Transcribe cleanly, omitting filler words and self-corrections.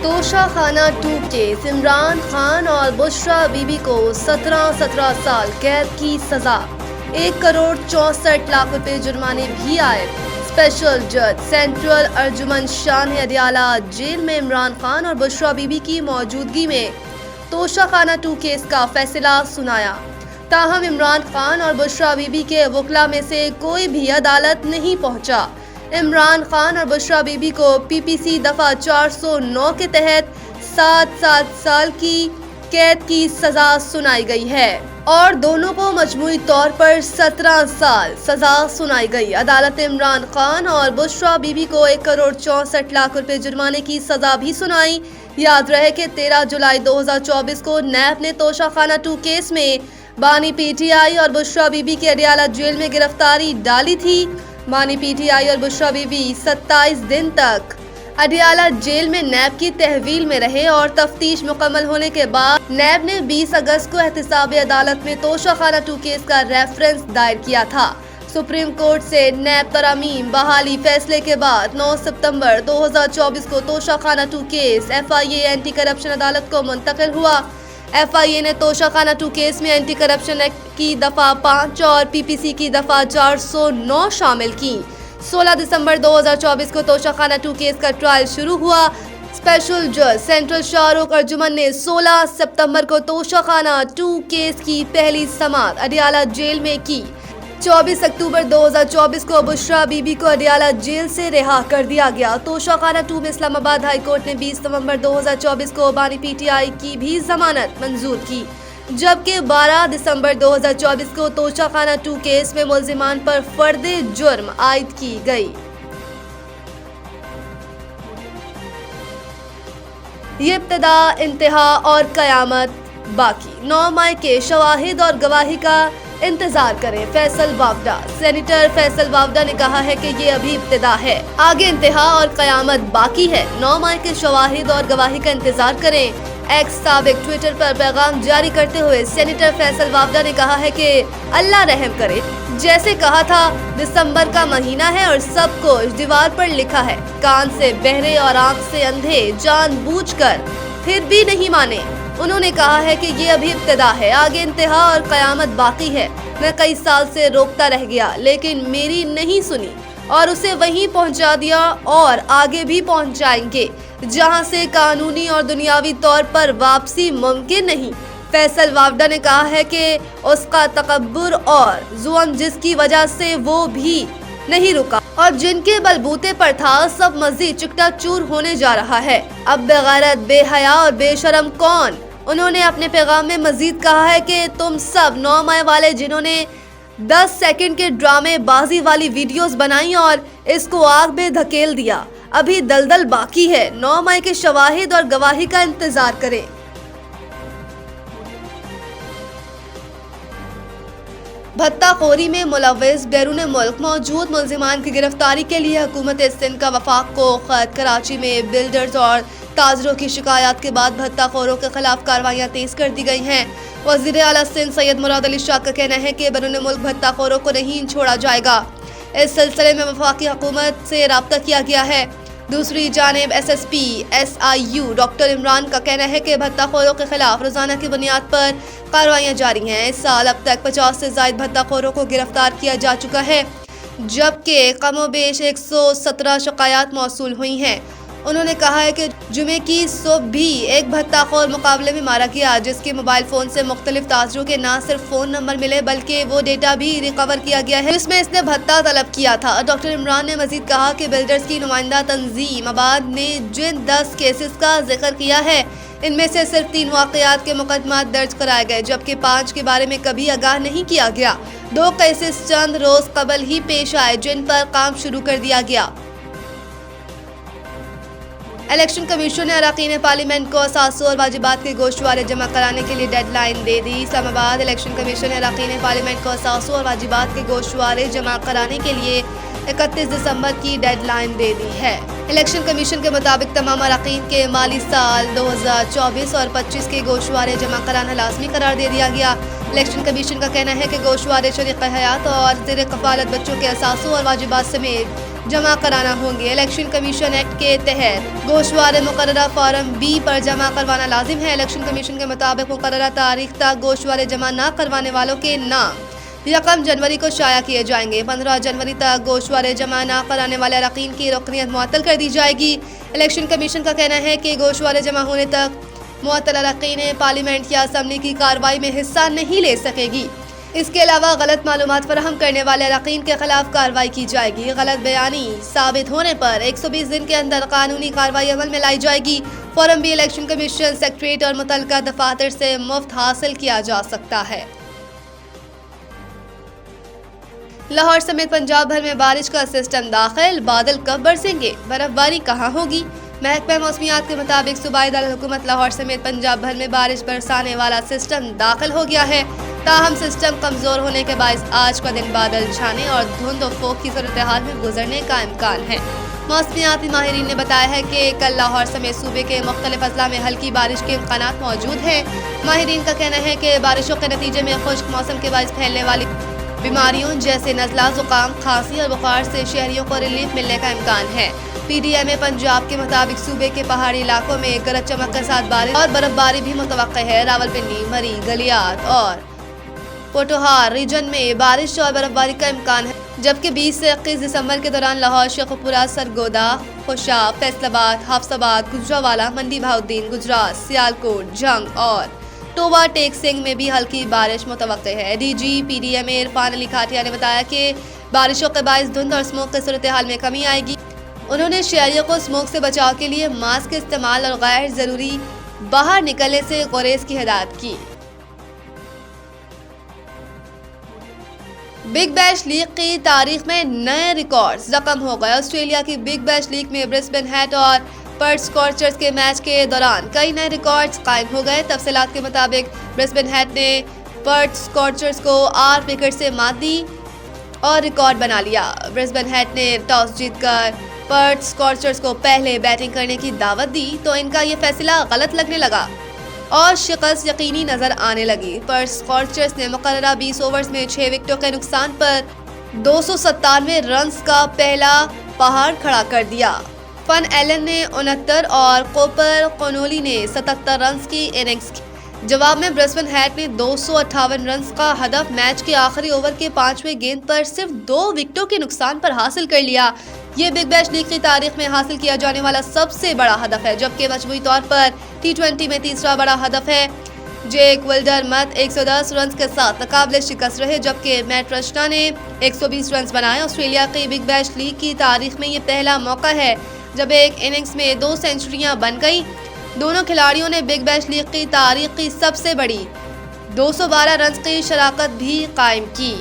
तोशा खाना 2 केस इमरान खान और बुशरा बीबी को 17 साल कैद की सजा, 1 करोड़ 64 लाख रुपए जुर्माने भी आए। स्पेशल जज सेंट्रल अर्जुमन शाह ने अडियाला जेल में इमरान खान और बुशरा बीबी की मौजूदगी में तोशा खाना 2 केस का फैसला सुनाया। ताहम इमरान खान और बुशरा बीबी के वकला में से कोई भी अदालत नहीं पहुंचा। इमरान खान और बुशरा बीबी को पीपीसी दफा 409 के तहत 7 साल की कैद की सजा सुनाई गई है और दोनों को मजमूई तौर पर 17 साल सजा सुनाई गई। अदालत इमरान खान और बुशरा बीबी को 1 करोड़ 64 लाख रुपए जुर्माने की सजा भी सुनाई। याद रहे कि 13 जुलाई 2024 को नैब ने तोशा खाना 2 केस में बानी पीटीआई और बुशरा बीबी की अडियाला जेल में गिरफ्तारी डाली थी। बानी पीटीआई और बुशरा बीबी 27 दिन तक अडियाला जेल में नैब की तहवील में रहे और तफ्तीश मुकम्मल होने के बाद नैब ने 20 अगस्त को एहतसाब अदालत में तोशा खाना 2 केस का रेफरेंस दायर किया था। सुप्रीम कोर्ट से नैब तरामीम बहाली फैसले के बाद 9 सितंबर 2024 को तोशा खाना 2 केस FIA एंटी करप्शन अदालत को मुंतकिल हुआ। FIA ने तोशा खाना 2 केस में एंटी करप्शन एक्ट की दफा 5 और PPC की दफा 409 शामिल की। 16 दिसंबर 2024 को तोशा खाना 2 केस का ट्रायल शुरू हुआ। स्पेशल जज सेंट्रल शाहरुख अर्जुमन ने 16 सितंबर को तोशा खाना 2 केस की पहली समाअत अडियाला जेल में की। 24 अक्टूबर 2024 को बुशरा बीबी को अडियाला जेल से रिहा कर दिया गया। तोशा खाना 2 में इस्लामाबाद हाई कोर्ट ने 20 नवंबर 2024 को बानी पीटीआई की भी जमानत मंजूर की, जबकि 12 दिसंबर 2024 को तोशा खाना 2 केस में मुल्जिमान पर फर्दे जुर्म आयद की गई। ये इब्तिदा, इंतहा और कयामत बाकी। 9 मई के शवाहिद और गवाही का इंतजार करें। फैसल वावडा। सेनेटर फैसल वावडा ने कहा है कि ये अभी इब्तिदा है, आगे इंतहा और कयामत बाकी है। 9 मई के शवाहिद और गवाही का इंतजार करें। एक्स साबिक ट्विटर पर पैगाम जारी करते हुए सेनेटर फैसल वावडा ने कहा है कि अल्लाह रहम करे। जैसे कहा था, दिसंबर का महीना है और सब कुछ दीवार पर लिखा है। कान से बहरे और आंख से अंधे जानबूझकर फिर भी नहीं माने। उन्होंने कहा है कि ये अभी इब्तिदा है, आगे इंतहा और कयामत बाकी है। मैं कई साल से रोकता रह गया, लेकिन मेरी नहीं सुनी और उसे वहीं पहुंचा दिया और आगे भी पहुंचाएंगे जहां से कानूनी और दुनियावी तौर पर वापसी मुमकिन नहीं। फैसल वावडा ने कहा है कि उसका तकब्बुर और जुल्म जिसकी वजह से वो भी नहीं रुका और जिनके बलबूते पर था, सब मजीद चिकना चूर होने जा रहा है। अब बेगैरत, बेहया और बेशरम कौन? उन्होंने अपने पैगाम में मजीद कहा है कि तुम सब 9 मई वाले जिन्होंने 10 सेकंड के ड्रामे बाजी वाली वीडियोस बनाई और इसको आग में धकेल दिया, अभी दलदल बाकी है। 9 मई के शवाहिद और गवाही का इंतजार करें। भत्ताखोरी में मुलव्वस बैरून मुल्क मौजूद मुल्जिमान की गिरफ्तारी के लिए हुकूमत सिंध का वफाक को खत। कराची में बिल्डर्स और ताजरों की शिकायत के बाद भत्ताखोरों के खिलाफ कार्रवाइयाँ तेज कर दी गई हैं। वज़ीर आला सिंध सैयद मुराद अली शाह का कहना है कि बैरून मुल्क भत्ताखोरों को नहीं छोड़ा जाएगा। इस सिलसिले में वफाकी हुकूमत से राब्ता किया गया है। दूसरी जानिब SSP SIU डॉक्टर इमरान का कहना है कि भत्ताखोरों के खिलाफ रोजाना की बुनियाद पर कार्रवाइयाँ जारी हैं। इस साल अब तक 50 से ज्यादा भत्ताखोरों को गिरफ्तार किया जा चुका है, जबकि कमोबेश 117 शिकायत मौसूल हुई हैं। उन्होंने कहा है कि जुमे की सुबह भी एक भत्ताखोर मुकाबले में मारा गया, जिसके मोबाइल फोन से मुख्तलिफ ताजरों के न सिर्फ फोन नंबर मिले बल्कि वो डेटा भी रिकवर किया गया है जिसमें इसने भत्ता तलब किया था। डॉक्टर इमरान ने मजीद कहा कि बिल्डर्स की नुमाइंदा तंजीम आबाद ने जिन 10 केसेस का जिक्र किया है, इनमें से सिर्फ 3 वाक़यात के मुकदमात दर्ज कराए गए, जबकि 5 के बारे में कभी आगाह नहीं किया गया। 2 केसेस चंद रोज कबल ही पेश आए, जिन पर काम शुरू कर दिया गया। इलेक्शन कमीशन ने अरकान पार्लियामेंट को असासों और वाजिबात के गोशवारे जमा कराने के लिए डेडलाइन दे दी। इस्लामाबाद इलेक्शन कमीशन ने अरकान पार्लियामेंट को असासों और वाजिबात के गोशवारे जमा कराने के लिए 31 दिसंबर की डेडलाइन दे दी है। इलेक्शन कमीशन के मुताबिक तमाम अरकान के माली साल 2024 और 25 के गोशवारे जमा कराना लाजमी करार दे दिया गया। इलेक्शन कमीशन का कहना है कि गोशवारे शरीक हयात और ज़ेर कफालत बच्चों के असासों और वाजिबात समेत जमा कराना होंगे। इलेक्शन कमीशन एक्ट के तहत गोशवारे मुकर्ररा फॉर्म बी पर जमा करवाना लाजिम है। इलेक्शन कमीशन के मुताबिक मुकर्ररा तारीख तक गोशवारे जमा न करवाने वालों के नाम 1 जनवरी को शाया किए जाएंगे। 15 जनवरी तक गोशवारे जमा न कराने वाले अरकान की रुकनियत मुअत्तल कर दी जाएगी। इलेक्शन कमीशन का कहना है कि गोशवारे जमा होने तक मुअत्तल अरकान पार्लियामेंट या असम्बली की कार्रवाई में हिस्सा नहीं ले सकेगी। इसके अलावा गलत मालूमात फराहम करने वाले अरकान के खिलाफ कार्रवाई की जाएगी। गलत बयानी साबित होने पर 120 दिन के अंदर कानूनी कार्रवाई अमल में लाई जाएगी। Form B election commission secretariat और मुतल्लिका दफातर से मुफ्त हासिल किया जा सकता है। लाहौर समेत पंजाब भर में बारिश का सिस्टम दाखिल, बादल कब बरसेंगे, बर्फबारी कहाँ होगी। महकमा मौसमियात के मुताबिक सूबाई दारुल-हुकूमत लाहौर समेत पंजाब भर में बारिश बरसाने वाला सिस्टम दाखिल हो गया है। ताहम सिस्टम कमजोर होने के बायस आज का दिन बादल छाने और धुंध और फोक की सूरत हाल में गुजरने का इम्कान है। मौसमियाती माहिरीन ने बताया है कि कल लाहौर समेत सूबे के मुख्तलिफ अजला में हल्की बारिश के इम्कानात मौजूद हैं। माहिरीन का कहना है कि बारिशों के नतीजे में खुश्क मौसम के बायस फैलने वाली बीमारियों जैसे नज़ला, जुकाम, खांसी और बुखार से शहरियों को रिलीफ मिलने का इम्कान है। PDMA पंजाब के मुताबिक सूबे के पहाड़ी इलाकों में गरज चमक के साथ बारिश और बर्फबारी भी मुतवक्के है। रावलपिंडी, मरी, गलियात और पोटोहार रीजन में बारिश और बर्फबारी का इम्कान है, जबकि 20 से 21 दिसंबर के दौरान लाहौर, शेखुपुरा, सरगोदा, खुशाब, फैसलाबाद, हाफसाबाद, गुजरावाला, मंडी बहाउद्दीन, गुजरात, सियालकोट, जंग और टोबा टेक सिंह में भी हल्की बारिश मुतवक्के है। DG PDMA इरफान अली खाटिया ने बताया कि बारिशों के बायस धुंध और स्मोक की सूरत हाल में कमी आएगी। उन्होंने शहरियों को स्मोक से बचाव के लिए मास्क के इस्तेमाल और गैर जरूरी बाहर निकलने से गुरेज की हिदायत की। बिग बैश लीग की तारीख में नए रिकॉर्ड्स रकम हो गए। ऑस्ट्रेलिया की बिग बैश लीग में ब्रिस्बेन हेट और पर्थ स्कॉर्चर्स के मैच के दौरान कई नए रिकॉर्ड्स कायम हो गए। तफसीलात के मुताबिक ब्रिस्बेन हेट ने पर्थ स्कॉर्चर्स को 8 विकेट से मात दी और रिकॉर्ड बना लिया। ब्रिस्बेन हेट ने टॉस जीतकर पर्थ स्कॉर्चर्स को पहले बैटिंग करने की दावत दी तो इनका ये फैसला गलत लगने लगा और शिकस्त यकीनी नजर आने लगी। पर्थ स्कॉर्चर्स ने मुकर्ररा 20 ओवर्स में 6 विकेटों के नुकसान पर 297 रन्स का पहला पहाड़ खड़ा कर दिया। फन एलन ने 69 और कोपर कोनोली ने 77 रन्स की इनिंग्स की। जवाब में ब्रिस्बेन हेट ने 258 रन्स का हदफ मैच के आखिरी ओवर के 5वें गेंद पर सिर्फ 2 विकेटों के नुकसान पर हासिल कर लिया। ये बिग बैश लीग की तारीख में हासिल किया जाने वाला सबसे बड़ा हदफ है, जबकि मजमूई तौर पर T20 में तीसरा बड़ा हदफ है। जेक विल्डरमथ 110 रन्स के साथ नाकाबिले शिकस्त रहे, जबकि मैट रशना ने 120 रन्स बनाए। ऑस्ट्रेलिया की बिग बैश लीग की तारीख में ये पहला मौका है जब एक इनिंग्स में 2 सेंचुरियां बन गई। दोनों खिलाड़ियों ने बिग बैश लीग की तारीख की सबसे बड़ी 212 रन्स की शराकत भी कायम की।